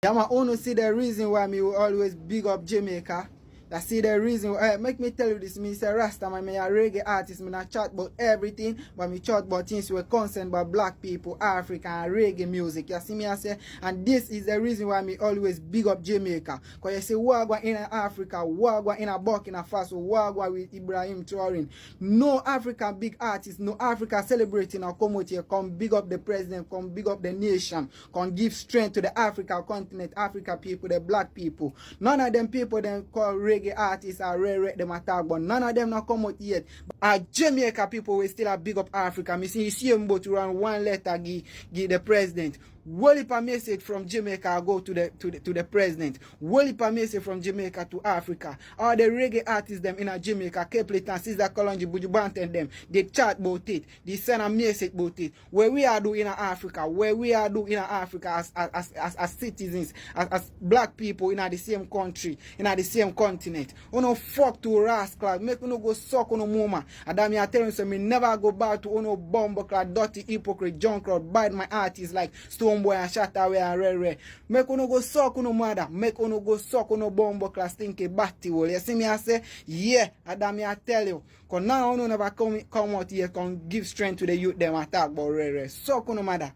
Yeah, I only see the reason why me will always big up Jamaica. That see the reason make me tell you this, me say Rasta man, me a reggae artist, me not chat about everything, but me chat about things we concerned about black people, Africa and reggae music. You see me I say, and this is the reason why me always big up Jamaica. Cause you see Wagwa in Africa, Wagwa in a Burkina Faso, Wagwa with Ibrahim Traoré. No African big artist, no Africa celebrating or come out here, come big up the president, come big up the nation, come give strength to the Africa continent, Africa people, the black people. None of them people then call reggae artists are rare them attack, but none of them not come out yet. But Jamaica people will still have big up Africa. Me see you see them but to run one letter give the president. Well, if a message from Jamaica go to the president. Well, if a message from Jamaica to Africa. All the reggae artists them in a Jamaica, Capleton, Caesar Kalonji, Bujubant and them, they chat about it. They send a message about it. Where we are doing in Africa, where we are doing in Africa as citizens, as black people in the same country, in the same continent. Uno fuck to rascal, make uno go suck uno mama. And that me I tell you so me never go back to uno bomb clad, dirty hypocrite, junk crowd, bite my artists like Stone Boy and Shattaway and Rare. Make uno go suck uno mother. Make uno go suck uno bombo class stinky batty hole. You see me I say, yeah, and me I tell you. Cause now uno never come out here, come give strength to the youth them attack about Rare. Suck uno mother.